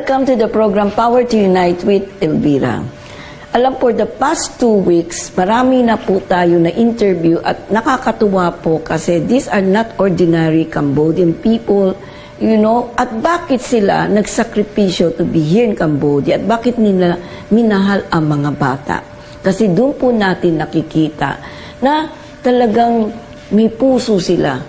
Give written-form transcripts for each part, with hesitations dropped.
Welcome to the program Power to Unite with Elvira. Alam po, the past 2 weeks, marami na po tayo na interview at nakakatuwa po kasi these are not ordinary Cambodian people, you know, at bakit sila nagsakripisyo to be here in Cambodia at bakit nila minahal ang mga bata. Kasi doon po natin nakikita na talagang may puso sila,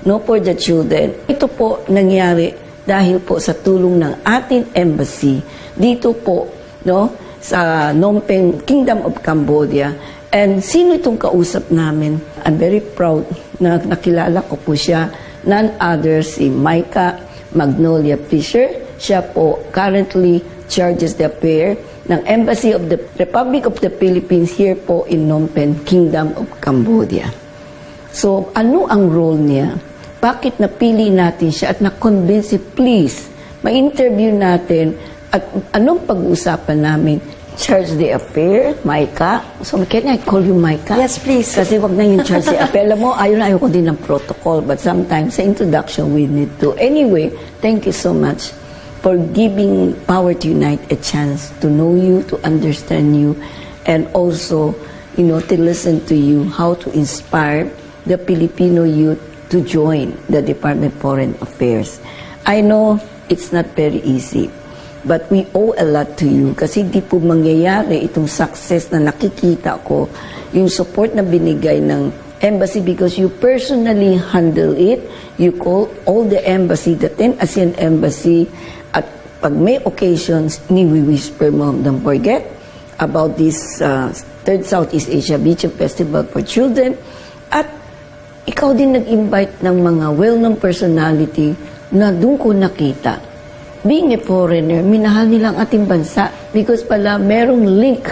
no, for the children. Ito po nangyari dahil po sa tulong ng ating embassy dito po, no, sa Phnom Penh, Kingdom of Cambodia. And sino itong kausap namin? I'm very proud na nakilala ko po siya. None other si 𝗨𝗶𝘄𝗲𝗿. Siya po currently charges the affair ng Embassy of the Republic of the Philippines here po in Phnom Penh, Kingdom of Cambodia. So, ano ang role niya? Bakit napili natin siya at na-convince, please, ma-interview natin at anong pag-uusapan namin? Charge the affair, Maika. So, can I call you Maika? Yes, please. Kasi wag na yung charge the affair. Alam mo, ayaw ko din ng protocol, but sometimes sa introduction, we need to. Anyway, thank you so much for giving Power to Unite a chance to know you, to understand you, and also, you know, to listen to you, how to inspire the Filipino youth to join the Department of Foreign Affairs. I know it's not very easy, but we owe a lot to you kasi di po mangyayari itong success na nakikita ko, yung support na binigay ng embassy because you personally handle it. You call all the embassy, the 10 ASEAN embassy, at pag may occasions, ni-whisper mo, don't forget about this third Southeast Asia Beach Festival for Children. At ikaw din nag-invite ng mga well-known personality na doon ko nakita. Being a foreigner, minahal nila ang ating bansa because pala merong link,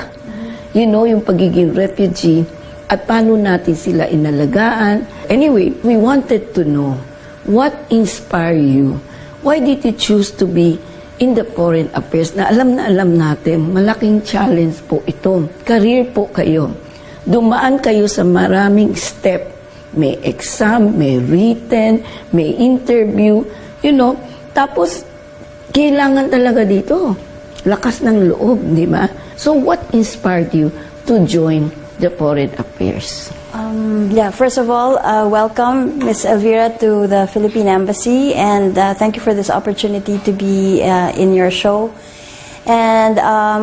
you know, yung pagiging refugee at paano natin sila inalagaan. Anyway, we wanted to know what inspired you. Why did you choose to be in the foreign affairs na alam natin, malaking challenge po ito. Career po kayo. Dumaan kayo sa maraming step. May exam, may written, may interview, you know. Tapos, kailangan talaga dito. Lakas ng loob, di ba? So, what inspired you to join the foreign affairs? Yeah, first of all, welcome, Ms. Elvira, to the Philippine Embassy, and thank you for this opportunity to be in your show. And,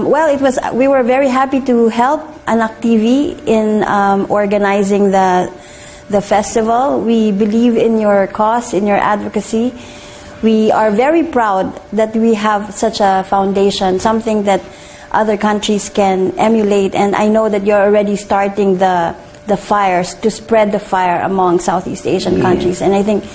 well, we were very happy to help Anak TV in organizing the festival. We believe in your cause, in your advocacy. We are very proud that we have such a foundation, something that other countries can emulate. And I know that you're already starting the fires, to spread the fire among Southeast Asian countries. And I think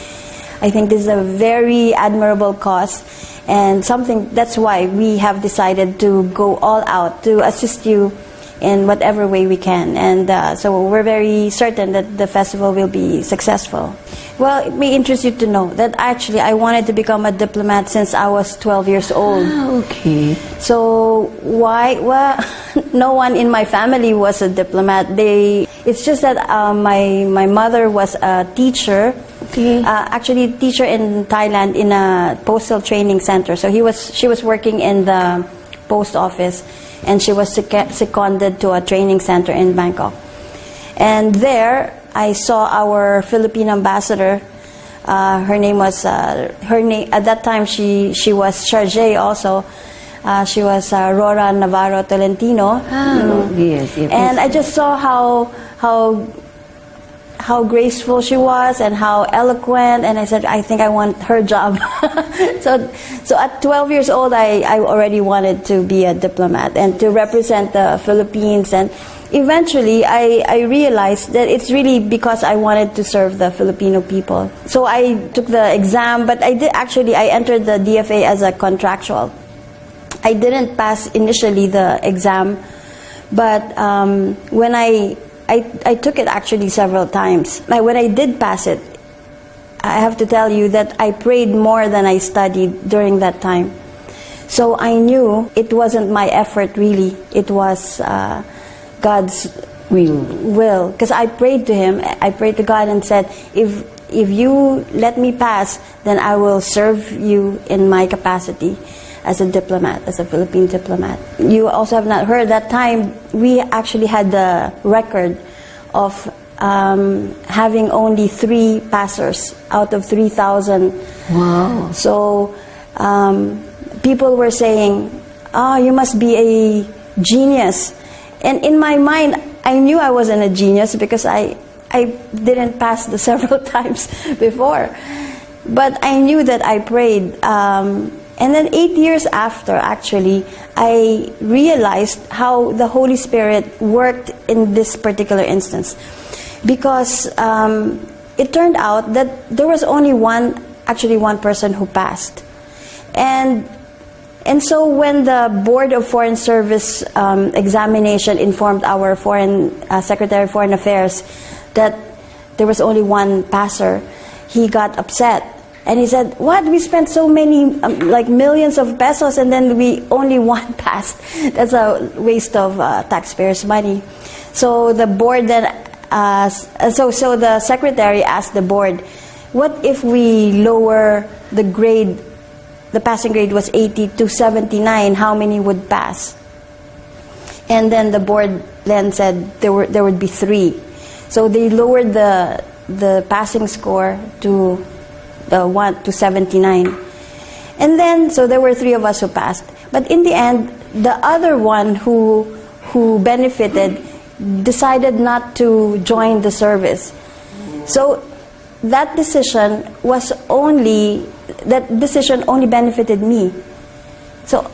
this is a very admirable cause, and something that's why we have decided to go all out to assist you in whatever way we can. And so we're very certain that the festival will be successful. Well, it may interest you to know that actually I wanted to become a diplomat since I was 12 years old. Ah, okay. So why? Well, no one in my family was a diplomat. It's just that my mother was a teacher. Okay. Actually, teacher in Thailand in a postal training center. So she was working in the post office, and she was seconded to a training center in Bangkok. And there, I saw our Philippine ambassador. Her name was at that time she was chargé also. She was Rora Navarro Tolentino. Yes, yes. And I just saw how graceful she was and how eloquent, and I said, I think I want her job. So at 12 years old, I already wanted to be a diplomat and to represent the Philippines. And eventually, I realized that it's really because I wanted to serve the Filipino people. So I took the exam, but I entered the DFA as a contractual. I didn't pass initially the exam, but when I took it actually several times. When I did pass it, I have to tell you that I prayed more than I studied during that time. So I knew it wasn't my effort really, it was God's will. Because I prayed to Him, I prayed to God and said, if you let me pass, then I will serve you in my capacity. as a diplomat, as a Philippine diplomat. You also have not heard that time we actually had the record of having only 3 pastors out of 3,000. Wow. So people were saying, "Oh, you must be a genius." And in my mind, I knew I wasn't a genius because I didn't pass the several times before. But I knew that I prayed. And then 8 years after, actually, I realized how the Holy Spirit worked in this particular instance. Because it turned out that there was only one person who passed. And so when the Board of Foreign Service examination informed our Secretary of Foreign Affairs that there was only one passer, he got upset. And he said, "What? We spent so many, like millions of pesos, and then only one passed. That's a waste of taxpayers' money." So the board then, so the secretary asked the board, "What if we lower the grade? The passing grade was 80 to 79. How many would pass?" And then the board then said there would be 3. So they lowered the passing score to 1 to 79. And then, so there were 3 of us who passed. But in the end, the other one who benefited decided not to join the service. So that decision only benefited me. So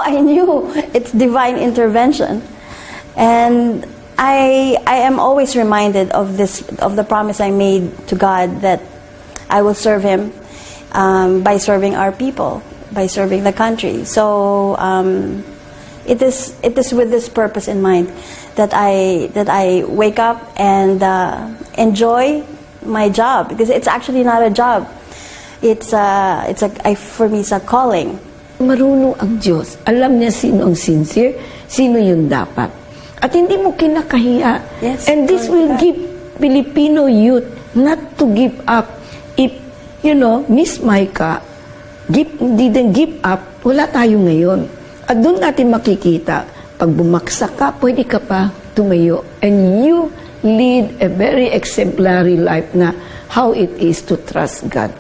I knew it's divine intervention. And I am always reminded of the promise I made to God that I will serve Him by serving our people, by serving the country. So it is with this purpose in mind that I wake up and enjoy my job, because it's actually not a job. For me, it's a calling. Marunong ang Diyos. Alam niya sino ang sincere, sino yung dapat. At hindi mo kinakahiya. Yes, and this will give Filipino youth not to give up. If, Miss Micah didn't give up, wala tayo ngayon. At doon natin makikita, pag bumaksak ka, pwede ka pa tumayo. And you lead a very exemplary life na how it is to trust God.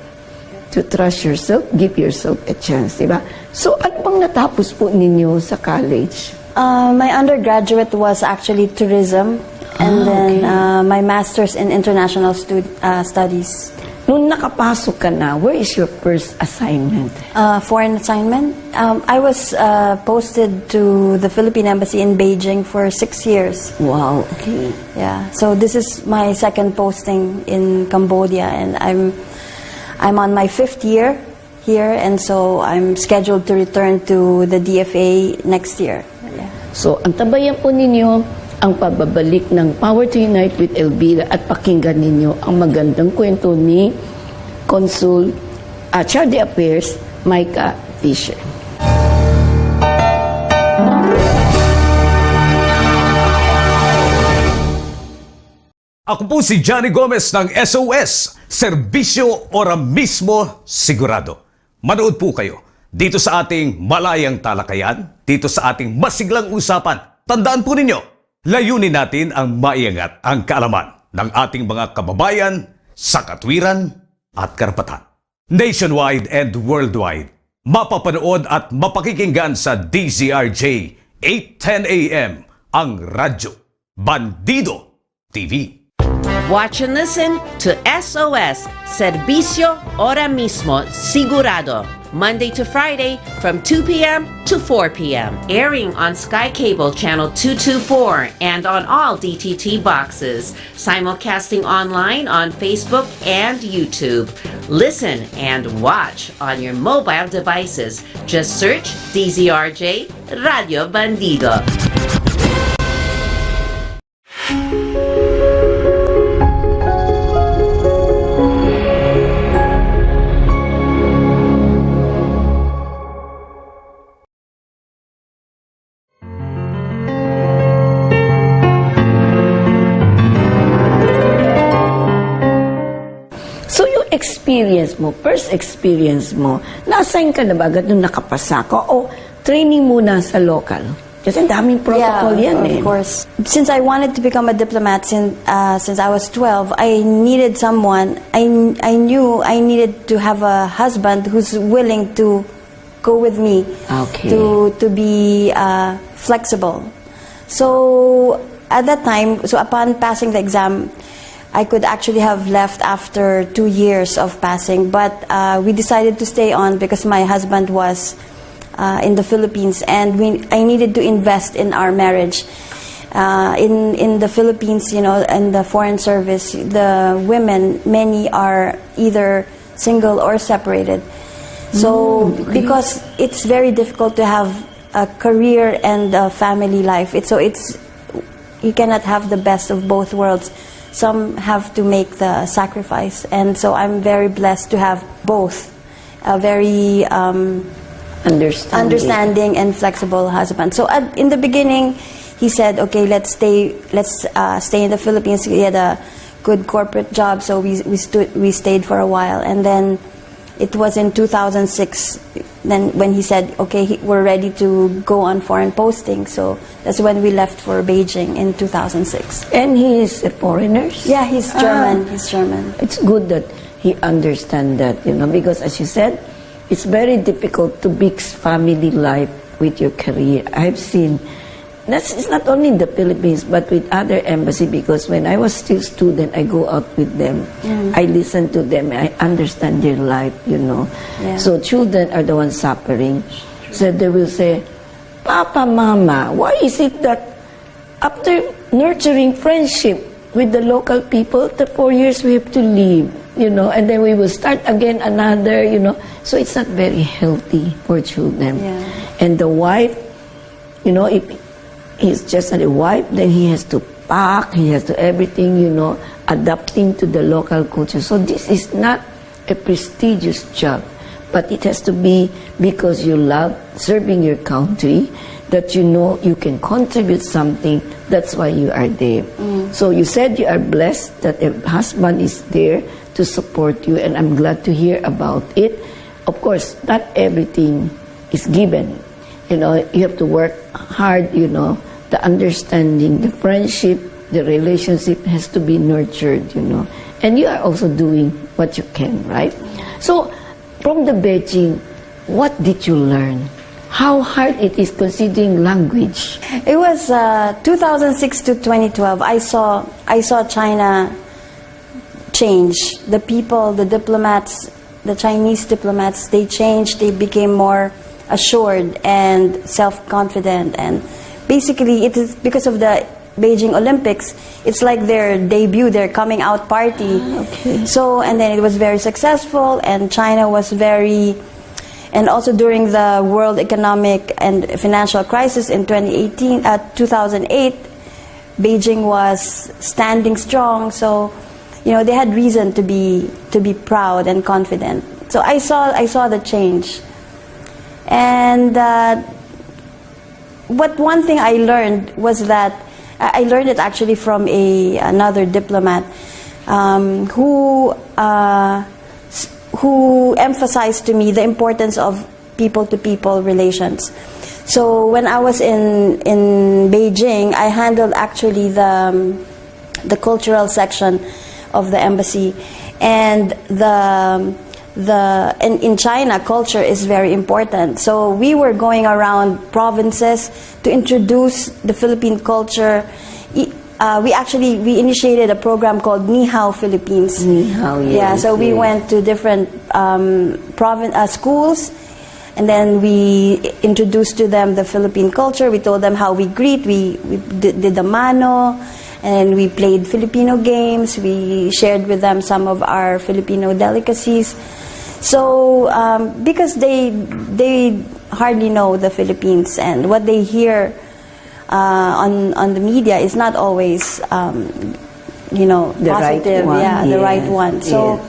To trust yourself, give yourself a chance, diba? So, ano bang natapos po ninyo sa college? My undergraduate was actually tourism, and then my master's in international studies. Nung nakapasok ka na, where is your first assignment? Foreign assignment. I was posted to the Philippine Embassy in Beijing for 6 years. Wow, okay. Yeah, so this is my second posting in Cambodia, and I'm on my 5th year here, and so I'm scheduled to return to the DFA next year. Yeah. So, antabayan po ninyo ang pagbabalik ng Power to Unite with Elvira at pakinggan ninyo ang magandang kwento ni Consul Charge d'Affaires Micah Fisher. Ako po si Johnny Gomez ng SOS, Serbisyo Ora Mismo Sigurado. Manood po kayo dito sa ating malayang talakayan, dito sa ating masiglang usapan. Tandaan po ninyo, layunin natin ang maiangat ang kaalaman ng ating mga kababayan sa katwiran at karapatan. Nationwide and worldwide, mapapanood at mapakikinggan sa DZRJ 8:10 AM ang Radyo Bandido TV. Watch and listen to SOS, Servicio Ora Mismo Sigurado, Monday to Friday from 2 p.m. to 4 p.m. Airing on Sky Cable Channel 224 and on all DTT boxes. Simulcasting online on Facebook and YouTube. Listen and watch on your mobile devices. Just search DZRJ Radio Bandido. first experience mo, na-assign ka na ba agad nung nakapasa ka o training muna sa local? Kasi daming protocol yan of course. Since I wanted to become a diplomat since I was 12, I needed someone. I knew I needed to have a husband who's willing to go with me, to be flexible. So at that time, so upon passing the exam, I could actually have left after 2 years of passing, but we decided to stay on because my husband was in the Philippines, and I needed to invest in our marriage. In the Philippines, you know, in the foreign service, the women, many are either single or separated. So because it's very difficult to have a career and a family life, you cannot have the best of both worlds. Some have to make the sacrifice, and so I'm very blessed to have both. A very understanding and flexible husband. So in the beginning, he said, "Okay, let's stay in the Philippines." He had a good corporate job, so we stayed for a while, and then it was in 2006. Then when he said, "Okay, we're ready to go on foreign posting," so that's when we left for Beijing in 2006. And he is a foreigner? Yeah, he's German. He's German. It's good that he understands that, you know, because as you said, it's very difficult to mix family life with your career. I've seen, it's not only in the Philippines, but with other embassy, because when I was still student, I go out with them. I listen to them. I understand their life, you know. Yeah. So children are the ones suffering. So they will say, "Papa, Mama, why is it that after nurturing friendship with the local people, the 4 years we have to leave?" You know, and then we will start again another, you know. So it's not very healthy for children. Yeah. And the wife, you know, if he's just a wife, then he has to pack, he has to everything, you know, adapting to the local culture. So this is not a prestigious job, but it has to be because you love serving your country, that you know you can contribute something. That's why you are there. So you said you are blessed that a husband is there to support you, and I'm glad to hear about it. Of course, not everything is given. You know, you have to work hard, you know. The understanding, the friendship, the relationship has to be nurtured, you know. And you are also doing what you can, right? So, from the Beijing, what did you learn? How hard it is considering language? It was 2006 to 2012. I saw China change. The people, the diplomats, the Chinese diplomats, they changed. They became more assured and self-confident. And basically, it is because of the Beijing Olympics. It's like their debut, their coming out party. So, and then it was very successful, and China was very. And also during the world economic and financial crisis in 2008, Beijing was standing strong. So, you know, they had reason to be proud and confident. So I saw the change. And one thing I learned was that I learned it actually from another diplomat who emphasized to me the importance of people-to-people relations. So when I was in Beijing, I handled actually the cultural section of the embassy, and in China, culture is very important. So we were going around provinces to introduce the Philippine culture. We initiated a program called 𝗍𝗏 Philippines. 𝗍𝗏, yes. Yeah, so we went to different schools, and then we introduced to them the Philippine culture. We told them how we greet. We did the mano, and we played Filipino games. We shared with them some of our Filipino delicacies. So because they hardly know the Philippines, and what they hear on the media is not always you know, the positive, right one. Yeah, the right one. So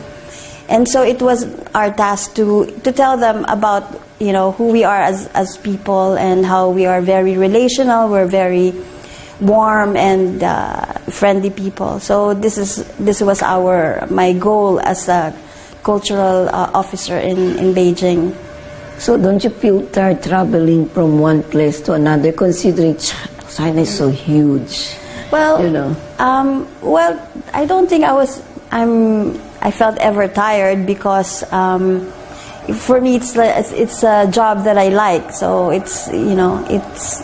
and so it was our task to tell them about, you know, who we are as people, and how we are very relational. We're very warm and friendly people. So this was my goal as a cultural officer in Beijing. So don't you feel tired traveling from one place to another, considering China is so huge? Well, you know. Well, I don't think I felt ever tired because for me it's a job that I like. So it's it's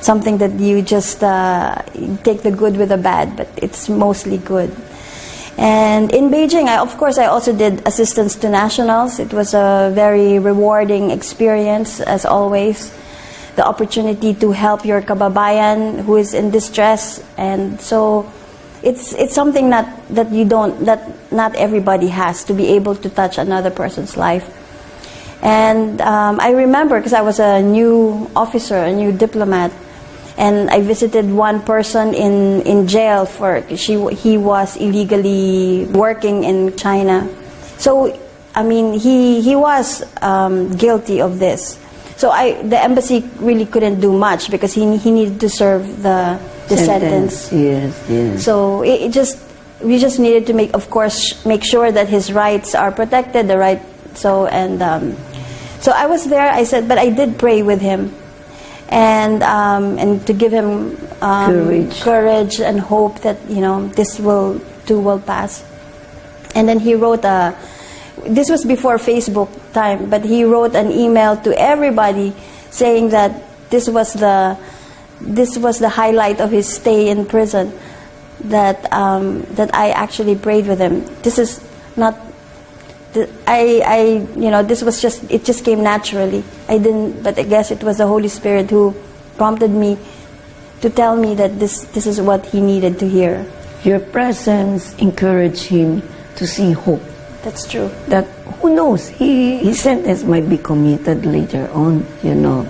something that you just take the good with the bad, but it's mostly good. And in Beijing, of course, I also did assistance to nationals. It was a very rewarding experience, as always. The opportunity to help your kababayan who is in distress, and so it's something that not everybody has, to be able to touch another person's life. And I remember, because I was a new officer, a new diplomat, and I visited one person in jail for he was illegally working in China. So I mean he was guilty of this. So the embassy really couldn't do much because he needed to serve the sentence. Yes, yes. So we just needed to make sure that his rights are protected. So I was there. I said, but I did pray with him. And to give him courage and hope that this too will pass. And then he wrote this was before Facebook time, but he wrote an email to everybody saying that this was the highlight of his stay in prison, that I actually prayed with him. This is not. This was it just came naturally. I didn't, but I guess it was the Holy Spirit who prompted me to tell me that this is what he needed to hear. Your presence encouraged him to see hope. That's true. That who knows, his sentence might be commuted later on,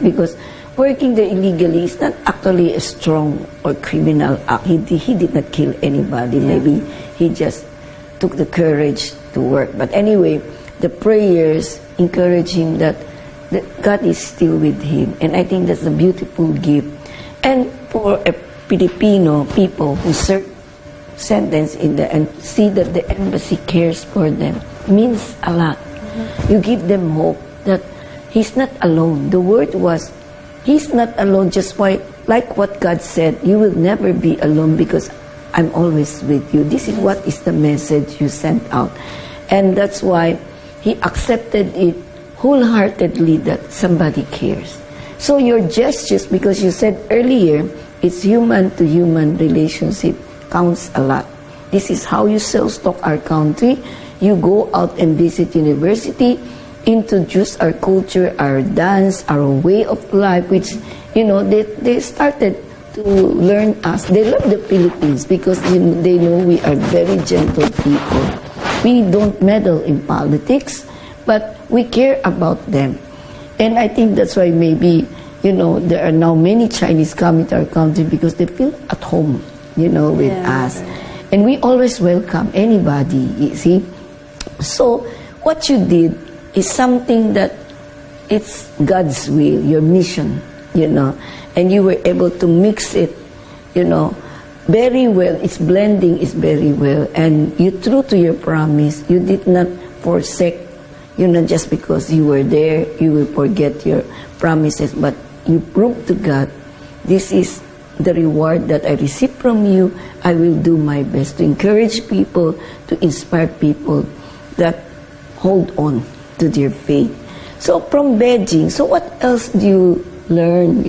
because working there illegally is not actually a strong or criminal act. He did not kill anybody. Yeah. Maybe he just took the courage to work. But anyway, the prayers encourage him that God is still with him. And I think that's a beautiful gift. And for a Filipino people who serve sentence and see that the embassy cares for them means a lot. Mm-hmm. You give them hope that he's not alone. The word was, he's not alone, just like what God said, you will never be alone because I'm always with you. This is what is the message you sent out. And that's why he accepted it wholeheartedly, that somebody cares. So your gestures, because you said earlier, it's human-to-human relationship, counts a lot. This is how you self-stock our country. You go out and visit university, introduce our culture, our dance, our way of life, which, they started to learn us. They love the Philippines because they know we are very gentle people. We don't meddle in politics, but we care about them. And I think that's why maybe, there are now many Chinese coming to our country because they feel at home, with us. And we always welcome anybody, you see. So what you did is something that it's God's will, your mission, and you were able to mix it, very well. It's blending is very well, and you true to your promise. You did not forsake, just because you were there, you will forget your promises, but you proved to God, this is the reward that I receive from you. I will do my best to encourage people, to inspire people that hold on to their faith. So from Beijing, so what else do you learn,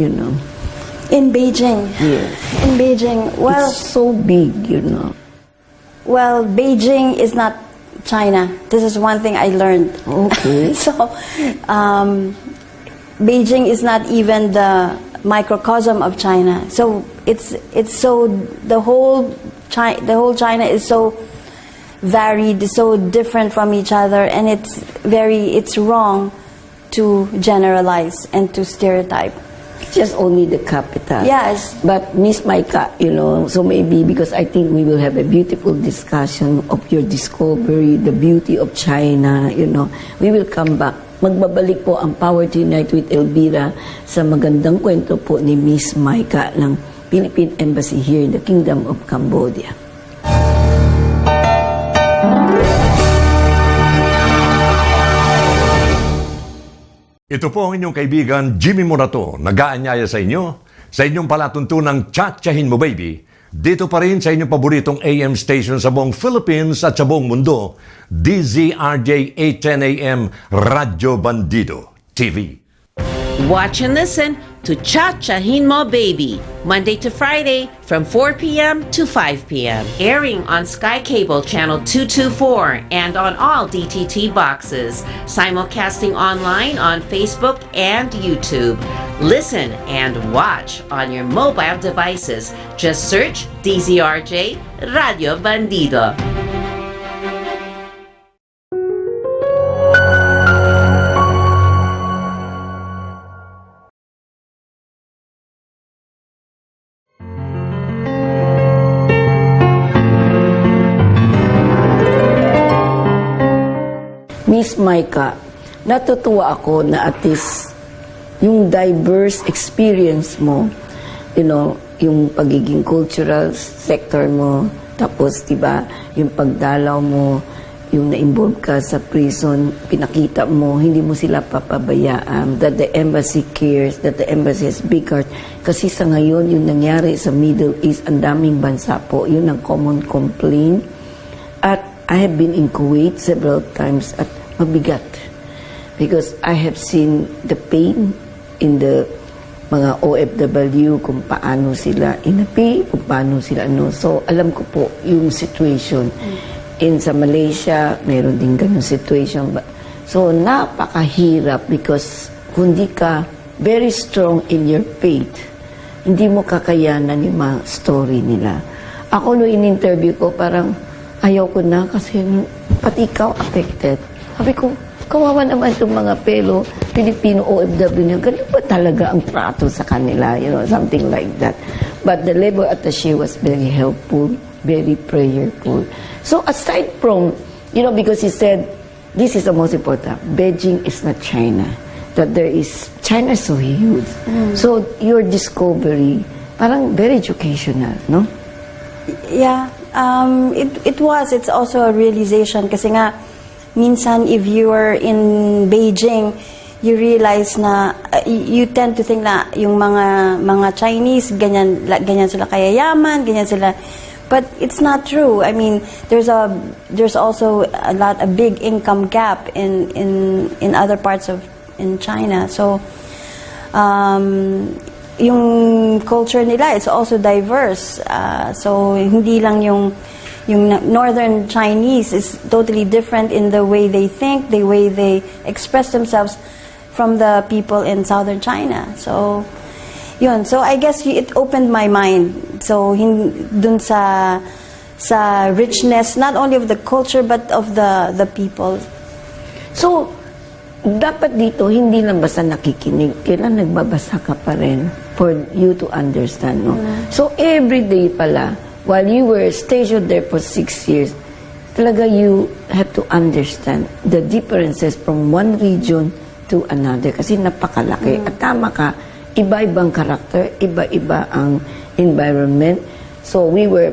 In Beijing? Yes. In Beijing, well... It's so big, Well, Beijing is not China. This is one thing I learned. Okay. So, Beijing is not even the microcosm of China. So the whole China is so varied, so different from each other, and it's wrong to generalize and to stereotype. Just only the capital. Yes. But Miss Maika, so maybe because I think we will have a beautiful discussion of your discovery, the beauty of China, we will come back. Magbabalik po ang Power to Unite with Elvira sa magandang kwento po ni Miss Maika ng Philippine Embassy here in the Kingdom of Cambodia. Ito po ang inyong kaibigan Jimmy Morato, nag-aanyaya sa inyo sa inyong palatuntunang 𝗨𝗃𝗃𝗵 dito pa rin sa inyong paboritong AM station sa buong Philippines at sa buong mundo, DZRJ 810 AM Radyo Bandido TV. Watch and listen to 𝗨𝗃𝗃𝗵 Baby, Monday to Friday from 4 p.m. to 5 p.m. Airing on Sky Cable Channel 224 and on all DTT boxes. Simulcasting online on Facebook and YouTube. Listen and watch on your mobile devices. Just search DZRJ Radio Bandido. Miss Maika, natutuwa ako na at least yung diverse experience mo, yung pagiging cultural sector mo, tapos, diba, yung pagdalaw mo, yung na-involve ka sa prison, pinakita mo, hindi mo sila papabayaan, that the embassy cares, that the embassy has big heart. Kasi sa ngayon, yung nangyari sa Middle East, ang daming bansa po, yun ang common complaint. At I have been in Kuwait several times at mabigat. Because I have seen the pain in the mga OFW, kung paano sila inapi, kung paano sila So, alam ko po yung situation. Sa Malaysia, mayroon din ganun situation. So, napakahirap because kung di ka very strong in your faith, hindi mo kakayanan yung mga story nila. Ako, no in-interview ko, parang ayaw ko na kasi pati ikaw affected. Sabi ko, kawawa naman itong mga Filipino OFW na ganun ba talaga ang prato sa kanila? Something like that. But the labor attaché was very helpful, very prayerful. So aside from, because he said, this is the most important, Beijing is not China. That China is so huge. So your discovery, parang very educational, no? Yeah. It's also a realization kasi nga minsan if you are in Beijing, you realize na you tend to think na yung mga Chinese ganyan sila kayayaman, ganyan sila, but it's not true. I mean, there's also a big income gap in other parts in China. So yung culture nila is also diverse. So hindi lang yung Northern Chinese is totally different in the way they think, the way they express themselves from the people in Southern China. So yun. So I guess it opened my mind. So dun sa richness not only of the culture but of the people. So dapat dito, hindi lang basta nakikinig, kailan nagbabasa ka pa rin for you to understand, no? So, every day pala, while you were stationed there for 6 years, talaga you have to understand the differences from one region to another kasi napakalaki. At tama ka, iba-ibang karakter, iba-iba ang environment. So, we were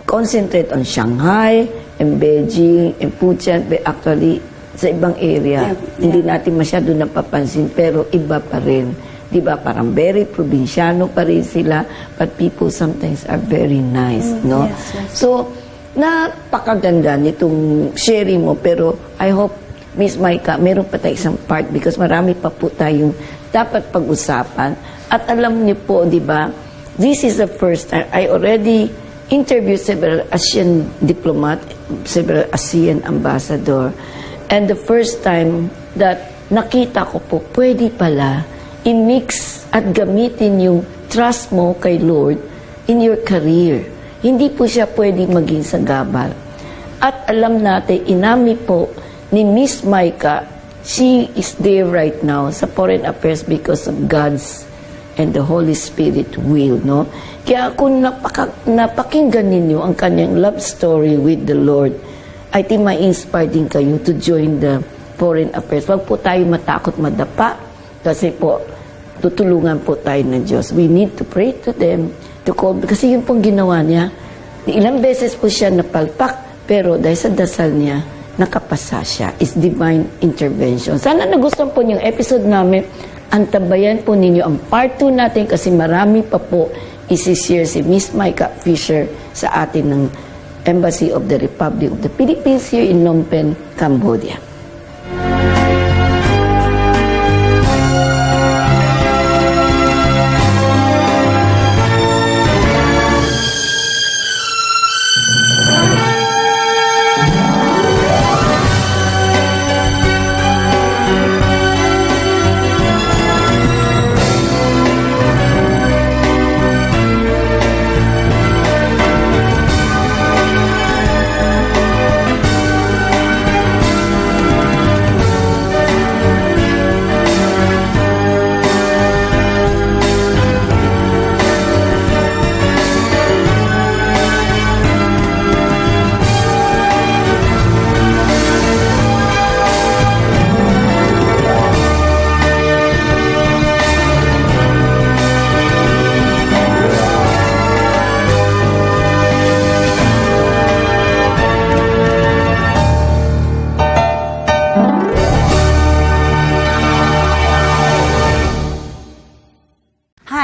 concentrate on Shanghai, and Beijing, and Fujian, but actually, sa ibang area, hindi natin masyado napapansin, pero iba pa rin. Diba? Parang very probinsyano pa rin sila, but people sometimes are very nice, no? Yes. So, napakaganda nitong sharing mo, pero I hope, Miss Maika, meron pa tayo isang part because marami pa po tayong dapat pag-usapan. At alam niyo po, diba, this is the first time, I already interviewed several ASEAN diplomat, several ASEAN ambassador, and the first time that nakita ko po, pwede pala i-mix at gamitin yung trust mo kay Lord in your career. Hindi po siya pwede maging sagabal. At alam natin, inami po ni Miss Maika, she is there right now sa Foreign Affairs because of God's and the Holy Spirit will, no? Kaya kung napakinggan ninyo ang kanyang love story with the Lord, I think ma-inspire din kayo to join the Foreign Affairs. Huwag po tayo matakot madapa kasi po, tutulungan po tayo ng Diyos. We need to pray to them, to call, kasi yun pong ginawa niya. Ilang beses po siya napalpak, pero dahil sa dasal niya, nakapasa siya. It's divine intervention. Sana nagustuhan po yung episode namin. Antabayan po ninyo ang part 2 natin kasi marami pa po isi-share si Miss 𝗨𝗶𝘄𝗲𝗿 sa atin ng Embassy of the Republic of the Philippines here in Phnom Penh, Cambodia.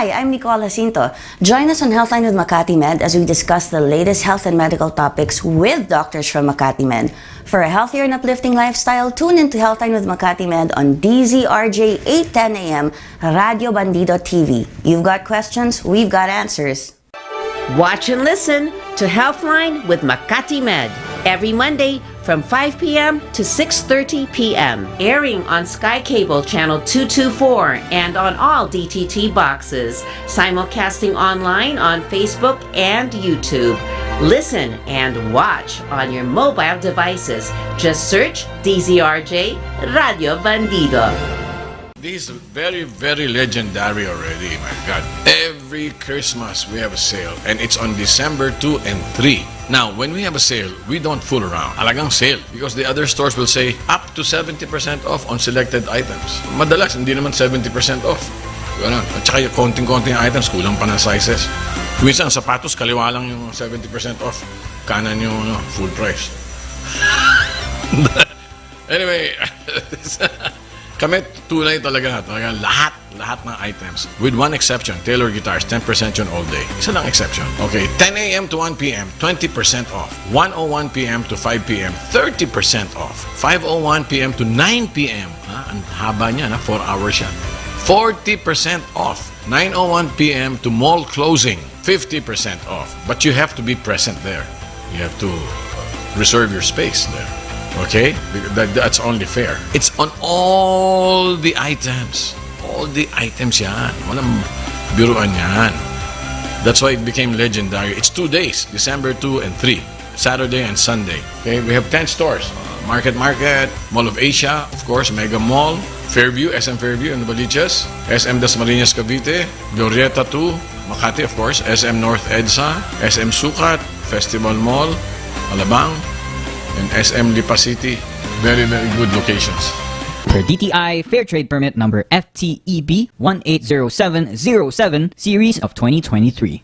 Hi, I'm Nicole Jacinto. Join us on Healthline with Makati Med as we discuss the latest health and medical topics with doctors from Makati Med. For a healthier and uplifting lifestyle, tune into Healthline with Makati Med on DZRJ 8:10 a.m. Radio Bandido TV. You've got questions, we've got answers. Watch and listen to Healthline with Makati Med every Monday from 5 p.m. to 6:30 p.m. Airing on Sky Cable Channel 224 and on all DTT boxes. Simulcasting online on Facebook and YouTube. Listen and watch on your mobile devices. Just search DZRJ Radio Bandido. This is very, very legendary already, my God. Every Christmas we have a sale and it's on December 2 and 3. Now, when we have a sale, we don't fool around. Alagang sale because the other stores will say up to 70% off on selected items. Madalas, hindi naman 70% off. Ganun. At saka yung konting-konting items, kulang pa ng sizes. Minsan, sapatos, kaliwa lang yung 70% off. Kanan yung full price. Anyway, kami tunay talaga lahat ng items. With one exception, Taylor Guitars, 10% yun all day. Isa lang exception. Okay, 10 a.m. to 1 p.m., 20% off. 1:01 p.m. to 5 p.m., 30% off. 5:01 p.m. to 9 p.m., ang haba niya, 4 hours siya. 40% off. 9:01 p.m. to mall closing, 50% off. But you have to be present there. You have to reserve your space there. Okay? That's only fair. It's on all the items. All the items yan. Walang biruan yan. That's why it became legendary. It's 2 days, December 2 and 3. Saturday and Sunday. Okay? We have 10 stores. Market, Mall of Asia, of course, Mega Mall, Fairview, SM Fairview in Novaliches, SM Dasmariñas Cavite, Glorieta 2, Makati, of course, SM North EDSA, SM Sukat, Festival Mall, Alabang, and SM Lipa City. Very, very good locations. Per DTI Fair Trade Permit number FTEB 180707 series of 2023.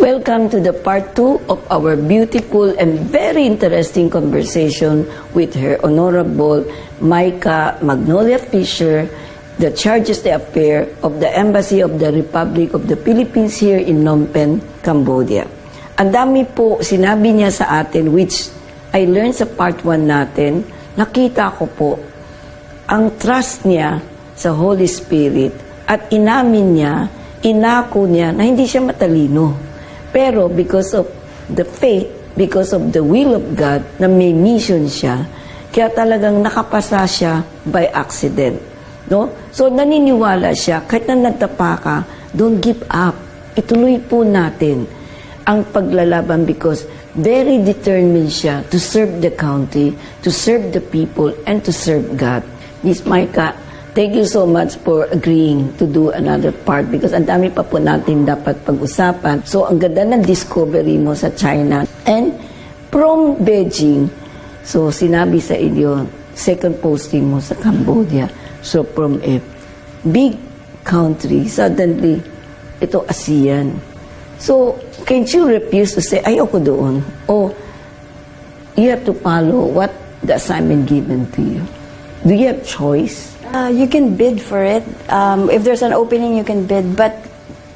Welcome to the part 2 of our beautiful and very interesting conversation with Her Honorable Micah Magnolia Fisher, the Charges d'Affaires of the Embassy of the Republic of the Philippines here in Phnom Penh, Cambodia. Ang dami po sinabi niya sa atin, which I learned sa part 1 natin, nakita ko po ang trust niya sa Holy Spirit at inamin niya, inako niya na hindi siya matalino. Pero because of the faith, because of the will of God, na may mission siya, kaya talagang nakapasa siya by accident. No? So naniniwala siya, kahit na nagtapa ka, don't give up. Ituloy po natin ang paglalaban because very determined siya to serve the country, to serve the people, and to serve God. Miss Micah, Thank you so much for agreeing to do another part because ang dami pa po natin dapat pag-usapan. So, ang ganda ng discovery mo sa China. And from Beijing, so sinabi sa inyo, second posting mo sa Cambodia. So, from a big country, suddenly, ito ASEAN. So, can you refuse to say, ayoko doon? Or you have to follow what the assignment given to you? Do you have choice? You can bid for it. If there's an opening, you can bid. But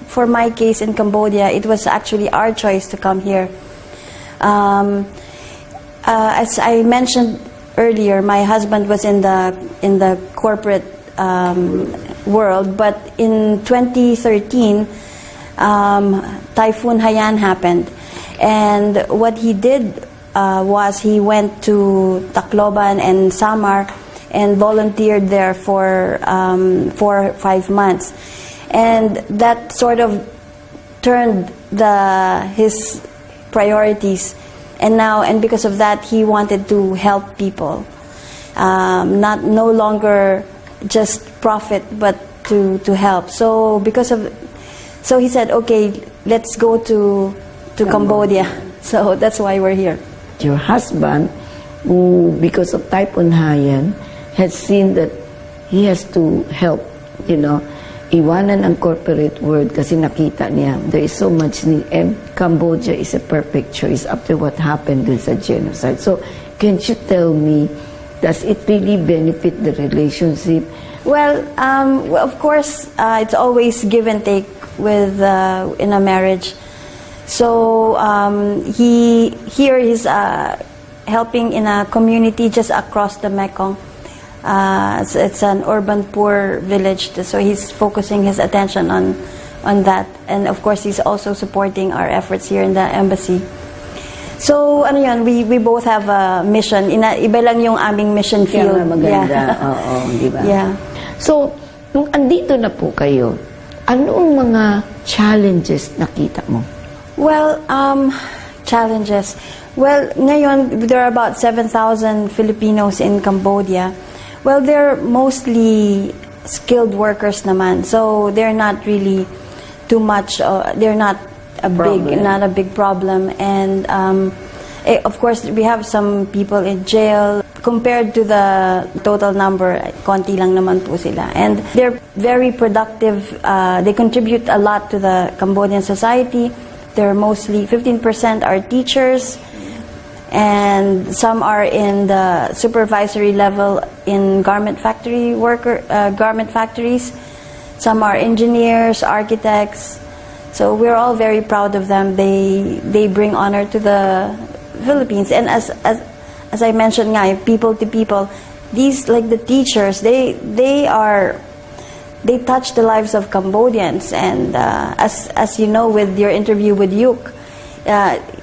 for my case in Cambodia, it was actually our choice to come here. As I mentioned earlier, my husband was in the corporate world, but in 2013, Typhoon Haiyan happened, and what he did was he went to Tacloban and Samar and volunteered there for 4 or 5 months, and that sort of turned his priorities, and because of that he wanted to help people, no longer just profit but to help. So so he said, okay, let's go to Cambodia. So that's why we're here. Your husband, who because of Typhoon Haiyan, has seen that he has to help, iwanan ang corporate world kasi nakita niya there is so much need, and Cambodia is a perfect choice after what happened with the genocide. So, can you tell me, does it really benefit the relationship? Well, of course, it's always give and take with in a marriage. So he's helping in a community just across the Mekong. It's an urban poor village, so he's focusing his attention on that, and of course he's also supporting our efforts here in the embassy. So we both have a mission. Iba lang yung aming mission field. Kaya maganda. Oo, di ba? Yeah. So, nung andito na po kayo, anong mga challenges nakita mo? Well, challenges. Well, ngayon, there are about 7,000 Filipinos in Cambodia. Well, they're mostly skilled workers naman. So, they're not really too much, they're not a big problem. And, of course, we have some people in jail. Compared to the total number, konti lang naman po sila. And they're very productive. They contribute a lot to the Cambodian society. They're mostly 15% are teachers, and some are in the supervisory level in garment factories. Some are engineers, architects. So we're all very proud of them. They bring honor to the Philippines. And as I mentioned, people to people, these, like the teachers, they touch the lives of Cambodians. And as you know, with your interview with Yuk,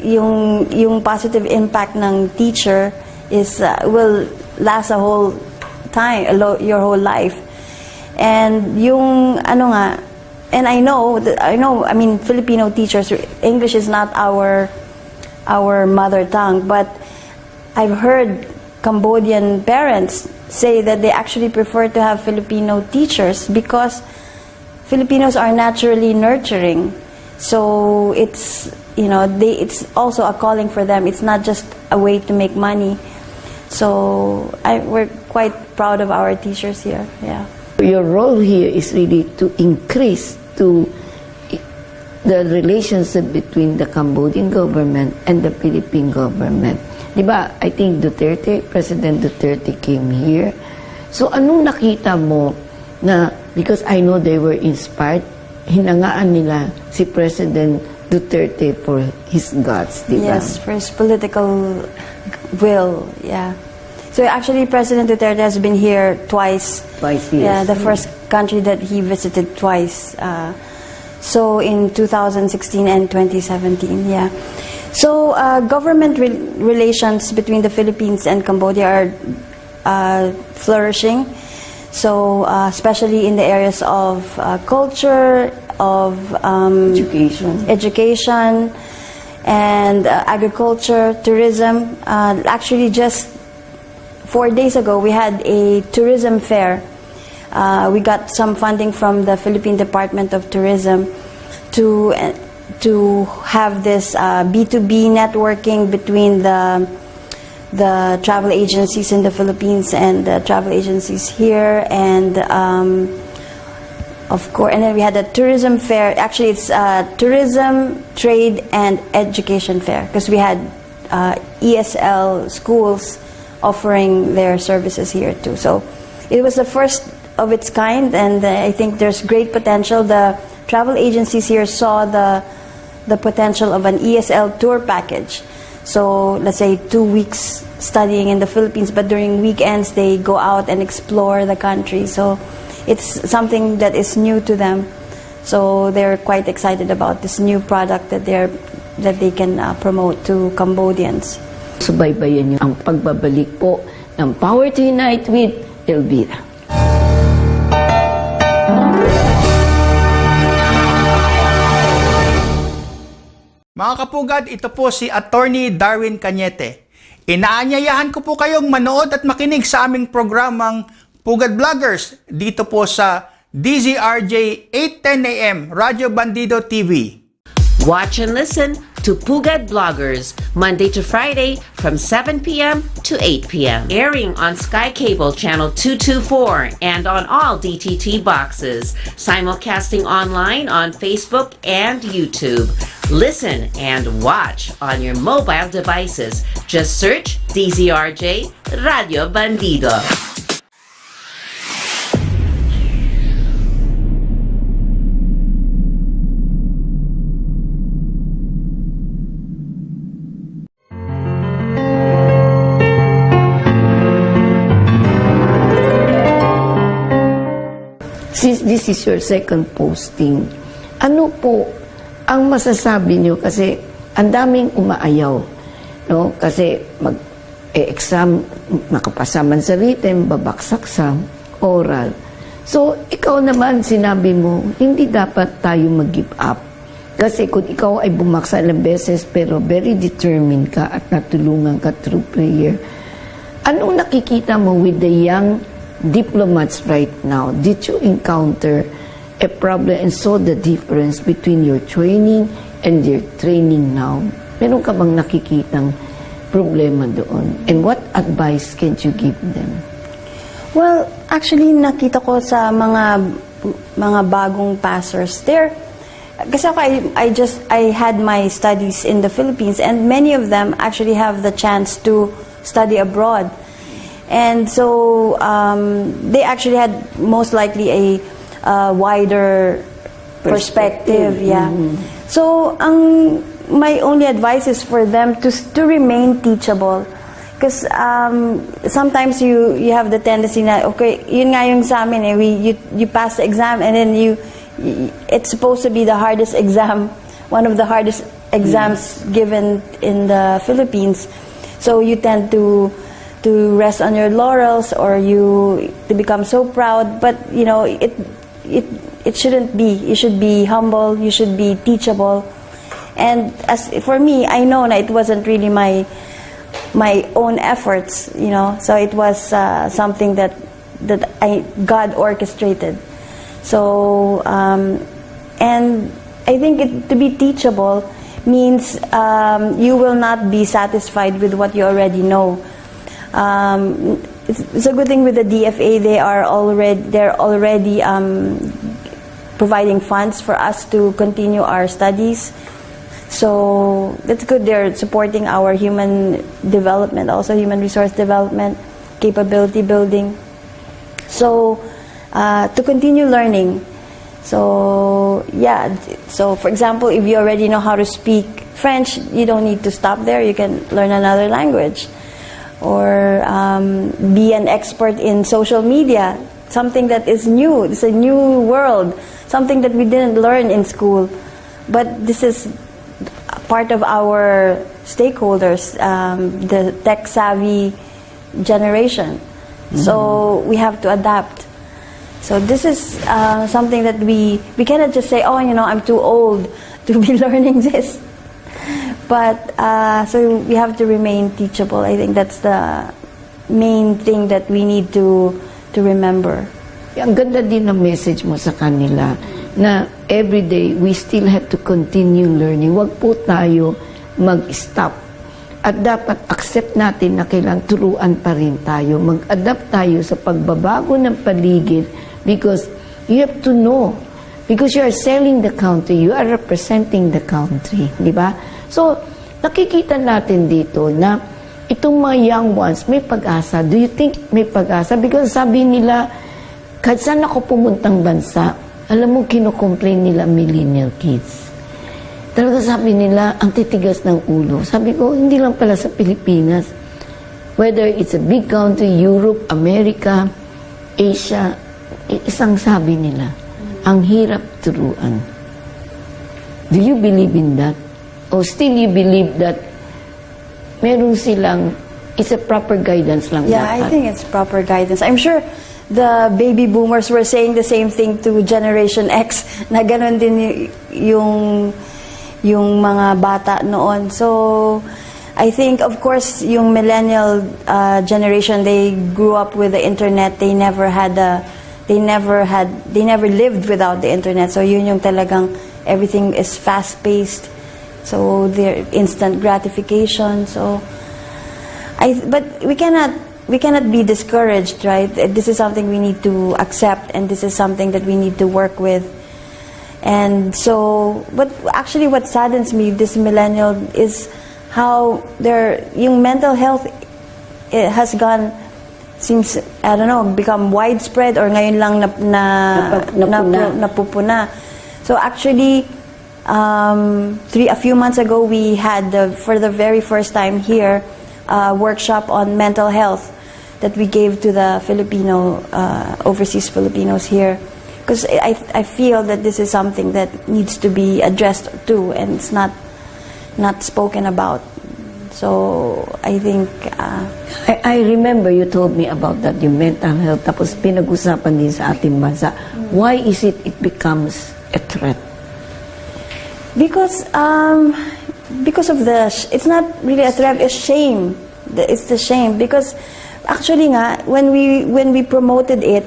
yung positive impact ng teacher will last a whole time, your whole life. And and I know, Filipino teachers, English is not our mother tongue, but I've heard Cambodian parents say that they actually prefer to have Filipino teachers because Filipinos are naturally nurturing. So it's also a calling for them. It's not just a way to make money. So we're quite proud of our teachers here. Yeah. Your role here is really to increase the relationship between the Cambodian government and the Philippine government. Diba, I think President Duterte came here. So anong nakita mo na, because I know they were inspired, hinangaan nila si President Duterte for his guts, diba? Yes, for his political will, yeah. So actually, President Duterte has been here twice. Twice, yes. Yeah, the first country that he visited twice. So in 2016 and 2017, yeah. So government relations between the Philippines and Cambodia are flourishing. So especially in the areas of culture, of education, and agriculture, tourism. Actually, just 4 days ago, we had a tourism fair we got some funding from the Philippine Department of Tourism to have this B2B networking between the travel agencies in the Philippines and the travel agencies here, and of course, and then we had a tourism fair. Actually, it's tourism, trade, and education fair, because we had ESL schools offering their services here too. So it was the first of its kind, and I think there's great potential. The travel agencies here saw the potential of an ESL tour package. So let's say 2 weeks studying in the Philippines, but during weekends they go out and explore the country. So it's something that is new to them. So they're quite excited about this new product that they can promote to Cambodians. Subaybayan niyo ang pagbabalik po ng Power to Unite with Elvira. Mga kapugad, ito po si Attorney Darwin Cañete. Inaanyayahan ko po kayong manood at makinig sa aming programang Pugad Vloggers dito po sa DZRJ 8:10 AM Radyo Bandido TV. Watch and listen to Pugad Bloggers Monday to Friday from 7 p.m. to 8 p.m. Airing on Sky Cable Channel 224 and on all DTT boxes. Simulcasting online on Facebook and YouTube. Listen and watch on your mobile devices. Just search DZRJ Radio Bandido. Since this is your second posting, ano po ang masasabi niyo? Kasi ang daming umaayaw, no? Kasi mag-exam, makapasa man sa written, babaksak sa oral. So, ikaw naman, sinabi mo, hindi dapat tayo mag-give up. Kasi kung ikaw ay bumaksa ilang beses, pero very determined ka at natulungan ka through prayer, anong nakikita mo with the young diplomats right now? Did you encounter a problem and saw the difference between your training and your training now? Meron ka bang nakikitang problema doon? And what advice can you give them? Well, actually, nakita ko sa mga bagong passers there. Kasi ako, I had my studies in the Philippines, and many of them actually have the chance to study abroad. And so they actually had most likely a wider perspective. Yeah. Mm-hmm. So my only advice is for them to remain teachable, because sometimes you have the tendency na, okay, yun nga yung sa amin you pass the exam, and then it's supposed to be the hardest exam, one of the hardest exams given in the Philippines. So you tend to rest on your laurels, or to become so proud. But it shouldn't be. You should be humble. You should be teachable. And as for me, I know that it wasn't really my own efforts. So it was something that God orchestrated. So and I think to be teachable means you will not be satisfied with what you already know. It's a good thing with the DFA. They're already providing funds for us to continue our studies. So that's good. They're supporting our human development, also human resource development, capability building. So to continue learning. So yeah. So for example, if you already know how to speak French, you don't need to stop there. You can learn another language. Or be an expert in social media, something that is new. It's a new world, something that we didn't learn in school. But this is part of our stakeholders, the tech-savvy generation. Mm-hmm. So we have to adapt. So this is something that we cannot just say, oh, I'm too old to be learning this. But so we have to remain teachable. I think that's the main thing that we need to remember. ang ganda din ng message mo sa kanila na everyday we still have to continue learning. Huwag po tayo mag-stop. At dapat accept natin na kailangan turuan pa rin tayo. Mag-adapt tayo sa pagbabago ng paligid because you have to know. Because you are selling the country, you are representing the country. Di ba? So, nakikita natin dito na itong mga young ones, may pag-asa. Do you think may pag-asa? Because sabi nila, kahit saan ako pumuntang bansa, alam mo, kinocomplain nila millennial kids. Talaga sabi nila, ang titigas ng ulo. Sabi ko, hindi lang pala sa Pilipinas. Whether it's a big country, Europe, America, Asia, isang sabi nila, ang hirap turuan. Do you believe in that? Or still you believe that meron silang, it's a proper guidance lang Yeah, dapat? I think it's proper guidance. I'm sure the baby boomers were saying the same thing to Generation X, na ganun din yung mga bata noon. So, I think, of course, yung millennial generation, they grew up with the internet. They never lived without the internet. So, yun yung talagang everything is fast-paced. So, their instant gratification. So, but we cannot be discouraged, right? This is something we need to accept, and this is something that we need to work with. And so, but actually what saddens me, this millennial, is how yung mental health, it has gone, seems, I don't know, become widespread, or ngayon lang napupuna. So actually, a few months ago, we had, for the very first time here, a workshop on mental health that we gave to the overseas Filipinos here. Because I feel that this is something that needs to be addressed too, and it's not spoken about. So I think I remember you told me about that, yung mental health, tapos pinag-usapan din sa ating bansa. Why is it becomes a threat? Because of it's not really a threat, it's shame. It's the shame. Because actually nga, when we promoted it,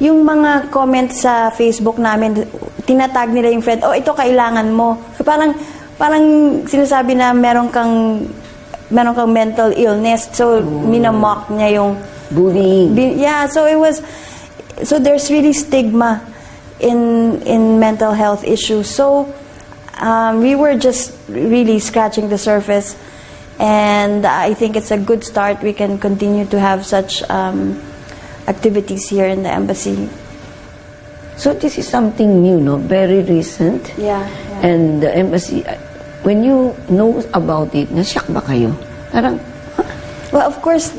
yung mga comments sa Facebook namin, tinatag nila yung friend, oh, ito kailangan mo. Parang sinasabi na meron kang mental illness. So, minamock niya yung bullying. Yeah, so there's really stigma in mental health issues. So, we were just really scratching the surface, and I think it's a good start. We can continue to have such activities here in the embassy. So this is something new, no? Very recent. Yeah. And the embassy, when you know about it, na-shock ba kayo? Parang, well, of course,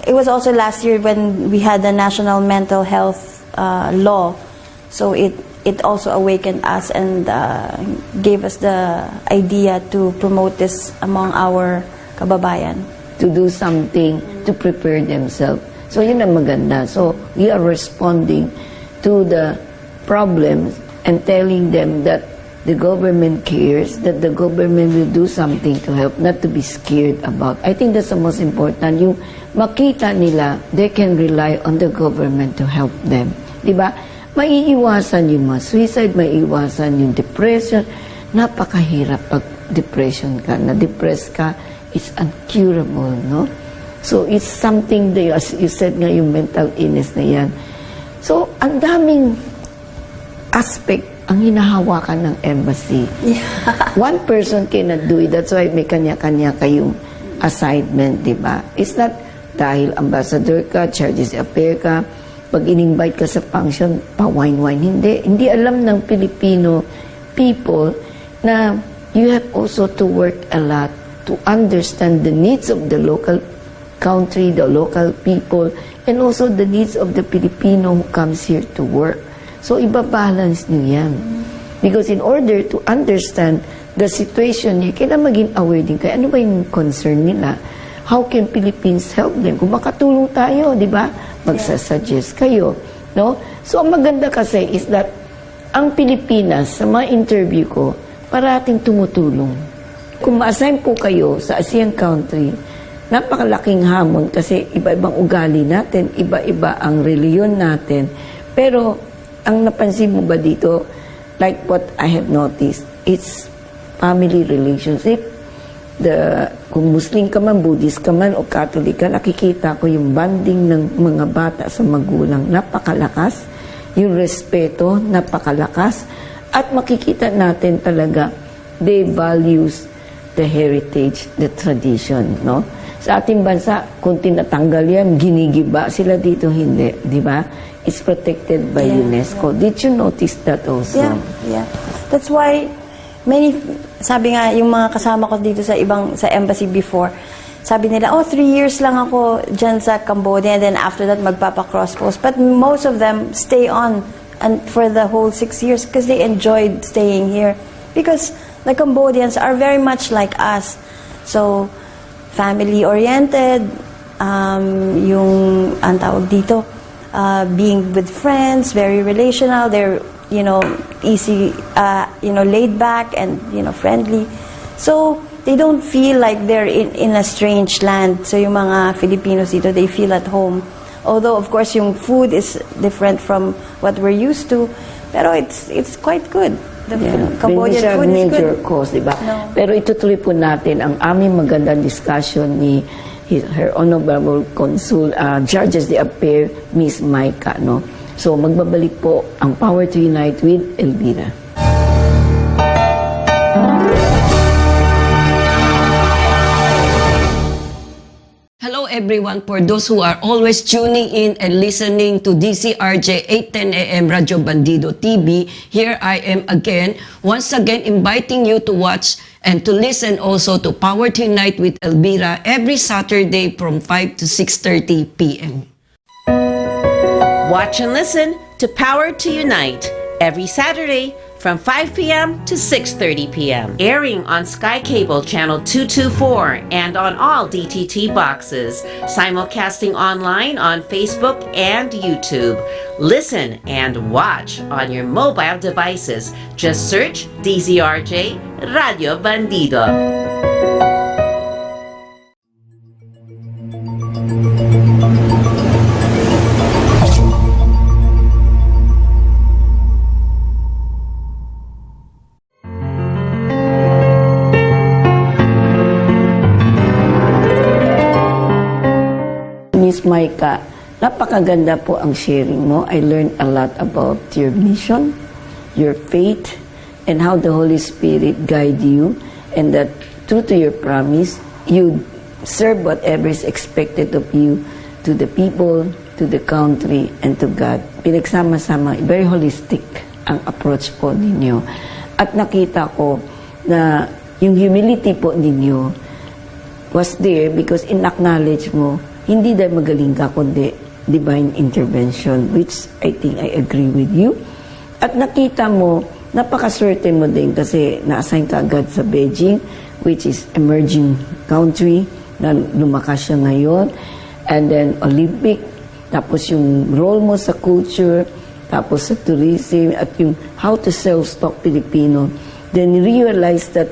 it was also last year when we had the national mental health law. So it also awakened us and gave us the idea to promote this among our kababayan. to do something to prepare themselves. So yun ang maganda. So we are responding to the problems and telling them that the government cares, that the government will do something to help, not to be scared about. I think that's the most important. Yung makita nila, they can rely on the government to help them. Diba? Maiiwasan yung mga suicide, maiiwasan yung depression. Napakahirap pag depression ka, na-depress ka, it's incurable, no? So it's something that, as you said nga, yung mental illness na yan. So, ang daming aspect ang hinahawakan ng embassy. Yeah. One person cannot do it. That's why may kanya-kanya kayong assignment, di ba? It's not dahil ambassador ka, charges affair ka, pag in-invite ka sa function, pa-wine-wine. Hindi. Hindi alam ng Filipino people na you have also to work a lot to understand the needs of the local country, the local people, and also the needs of the Filipino who comes here to work. So, ibabalance niyo yan. Because in order to understand the situation niya, kailangan maging aware din kayo. Ano ba yung concern nila? How can Philippines help them? Kung makatulong tayo, di ba? Magsasuggest kayo. No? So, ang maganda kasi is that ang Pilipinas, sa mga interview ko, parating tumutulong. Kung ma-assign po kayo sa ASEAN country, napakalaking hamon kasi iba-ibang ugali natin, iba-iba ang reliyon natin. Pero, ang napansin mo ba dito, like what I have noticed, it's family relationship. Kung Muslim ka man, Buddhist ka man, o Catholic ka, nakikita ko yung bonding ng mga bata sa magulang, napakalakas. Yung respeto, napakalakas. At makikita natin talaga, they values the heritage, the tradition, no? Sa ating bansa, kung tinatanggal yan, ginigiba sila dito, hindi, di ba? It's protected by UNESCO. Did you notice that also? Yeah. That's why sabi nga, yung mga kasama ko dito sa embassy before, sabi nila, 3 years lang ako dyan sa Cambodia, and then after that, magpapa-cross post. But most of them stay on and for the whole 6 years because they enjoyed staying here. Because the Cambodians are very much like us. So, family-oriented, yung, ang tawag dito, being with friends, very relational, they're, easy, laid back and, friendly. So, they don't feel like they're in a strange land. So, yung mga Filipinos dito, they feel at home. Although, of course, yung food is different from what we're used to, pero it's quite good. The Cambodian food is good. Major cause, diba? No. Pero itutuloy po natin ang aming magandang discussion ni Her Honorable Consul, Judges de Affair, Miss Maika, no? So, magbabalik po ang Power to Unite with Elvira. Hello everyone, for those who are always tuning in and listening to DCRJ 810 AM Radio Bandido TV, here I am again, once again inviting you to watch and to listen also to Power to Unite with Elvira every Saturday from 5 to 6:30 p.m. Watch and listen to Power to Unite every Saturday from 5 p.m. to 6:30 p.m. Airing on Sky Cable Channel 224 and on all DTT boxes. Simulcasting online on Facebook and YouTube. Listen and watch on your mobile devices. Just search DZRJ Radio Bandido. Miss Maika, napakaganda po ang sharing mo. I learned a lot about your mission, your faith, and how the Holy Spirit guide you, and that true to your promise, you serve whatever is expected of you to the people, to the country, and to God. Pinagsama-sama, very holistic ang approach po ninyo. At nakita ko na yung humility po ninyo was there because in-acknowledge mo, hindi dahil magaling ka, kundi divine intervention, which I think I agree with you. At nakita mo, napaka-swerte mo din kasi na-assign ka agad sa Beijing, which is emerging country, na lumakas siya ngayon. And then Olympic, tapos yung role mo sa culture, tapos sa tourism, at yung how to self-stock Filipino. Then realize that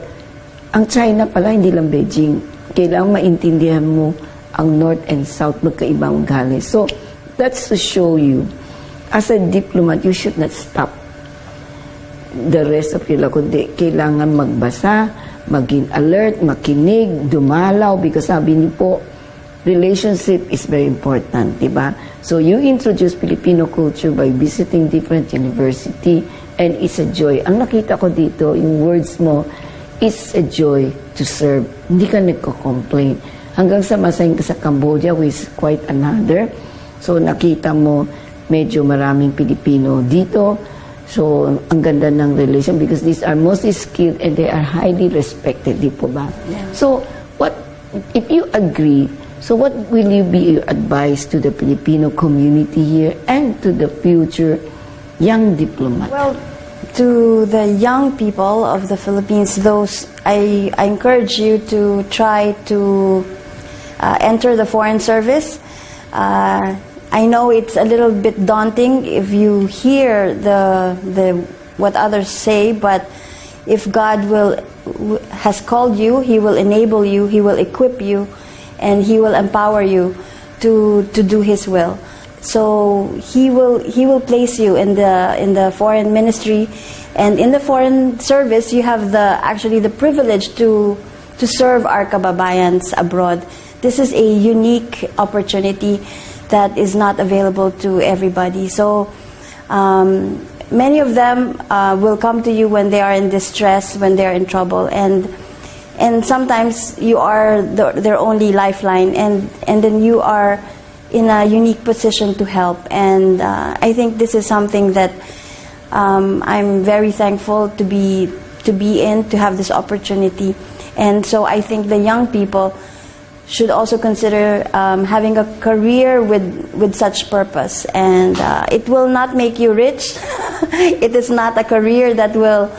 ang China pala, hindi lang Beijing. Kailangan maintindihan mo ang North and South, magkaibang ugali. So, that's to show you, as a diplomat, you should not stop the rest of your life, kundi kailangan magbasa, maging alert, makinig, dumalaw, because sabi niyo po, relationship is very important, diba? So, you introduce Filipino culture by visiting different university, and it's a joy. Ang nakita ko dito, yung words mo, it's a joy to serve. Hindi ka nagko-complain. Hanggang sa masahin ka sa Cambodia, which is quite another. So, nakita mo, medyo maraming Pilipino dito. So, ang ganda ng relation because these are mostly skilled and they are highly respected, di po ba? Yeah. So, if you agree, so what will you be your advice to the Filipino community here and to the future young diplomat? Well, to the young people of the Philippines, I encourage you to try to enter the foreign service. I know it's a little bit daunting if you hear what others say, but if God has called you, He will enable you, He will equip you, and He will empower you to do His will. So he will place you in the foreign ministry, and in the foreign service you have actually the privilege to serve our kababayans abroad. This is a unique opportunity that is not available to everybody. So many of them will come to you when they are in distress, when they are in trouble, and sometimes you are their only lifeline, and then you are in a unique position to help. And I think this is something that I'm very thankful to be in, to have this opportunity. And so I think the young people should also consider having a career with such purpose. And it will not make you rich. It is not a career that will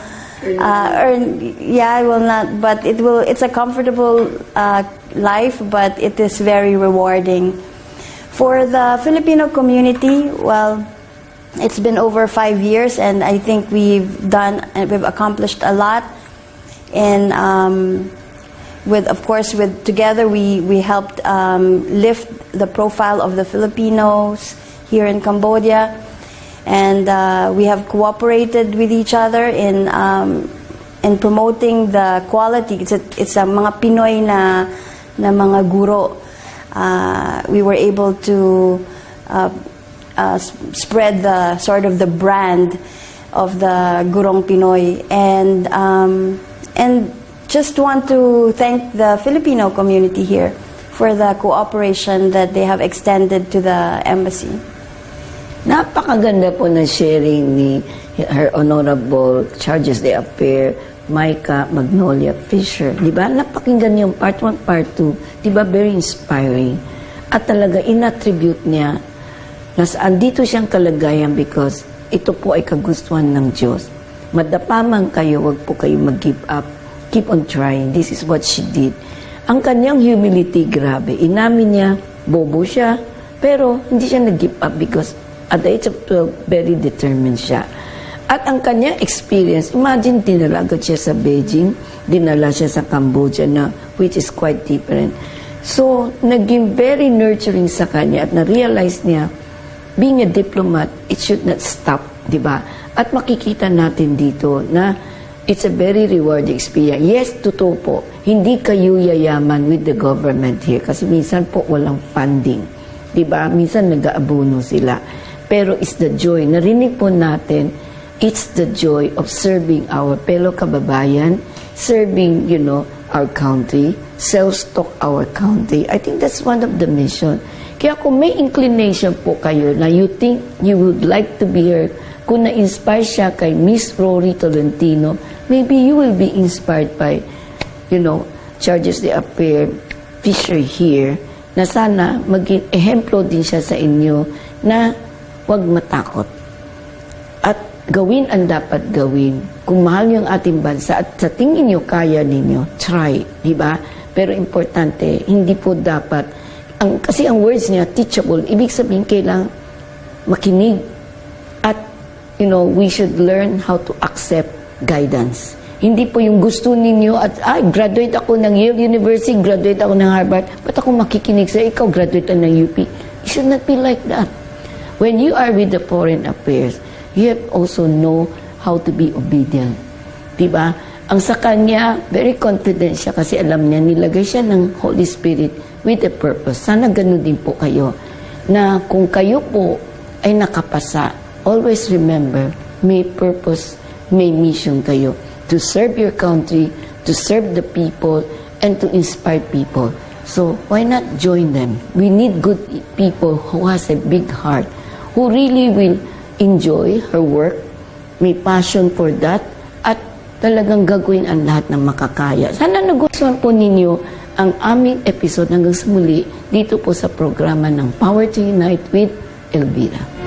earn. Yeah, it will not. But it will. It's a comfortable life, but it is very rewarding. For the Filipino community, well, it's been over 5 years, and I think we've accomplished a lot. And together we helped lift the profile of the Filipinos here in Cambodia, and we have cooperated with each other in promoting the quality. It's a mga Pinoy na mga guro. We were able to spread the sort of the brand of the Gurong Pinoy, and just want to thank the Filipino community here for the cooperation that they have extended to the embassy. Napakaganda po na sharing ni Her Honorable Charges d'Affaires Micah Magnolia Fisher. Di ba? Napakinggan yung part 1, part 2. Di ba? Very inspiring. At talaga, inattribute niya na andito siyang kalagayan because ito po ay kagustuhan ng Diyos. Madapa man kayo, wag po kayo mag-give up. Keep on trying. This is what she did. Ang kanyang humility, grabe. Inamin niya, bobo siya, pero hindi siya nag-give up because at the age of 12, very determined siya. At ang kanyang experience, imagine, dinala agad siya sa Beijing, dinala siya sa Cambodia na, which is quite different. So, naging very nurturing sa kanya at na-realize niya, being a diplomat, it should not stop, di ba? At makikita natin dito na it's a very rewarding experience. Yes, totoo po, hindi kayo yayaman with the government here kasi minsan po walang funding, di ba? Minsan nag-aabono sila. Pero it's the joy. Narinig po natin, it's the joy of serving our fellow kababayan, serving, our country, self-stock our country. I think that's one of the mission. Kaya kung may inclination po kayo na you think you would like to be here, kung na-inspire siya kay Miss Rory Tolentino, maybe you will be inspired by, Charges d'Affaires Fisher here, na sana maging ehemplo din siya sa inyo na huwag matakot. At gawin ang dapat gawin. Kung mahal niyo ang ating bansa at sa tingin niyo kaya ninyo, try, di ba? Pero importante, hindi po dapat, kasi ang words niya, teachable, ibig sabihin kailangan makinig at, we should learn how to accept guidance. Hindi po yung gusto ninyo at, graduate ako ng Yale University, graduate ako ng Harvard, ba't ako makikinig sa ikaw, graduate ng UP? It should not be like that. When you are with the foreign affairs, you have also know how to be obedient. Diba? Ang sa kanya, very confident siya kasi alam niya, nilagay siya ng Holy Spirit with a purpose. Sana ganun din po kayo. Na kung kayo po ay nakapasa, always remember, may purpose, may mission kayo. To serve your country, to serve the people, and to inspire people. So, why not join them? We need good people who has a big heart, who really will enjoy her work, may passion for that, at talagang gagawin ang lahat ng makakaya. Sana nagustuhan po ninyo ang aming episode hanggang sa muli dito po sa programa ng Power to Unite with Elvira.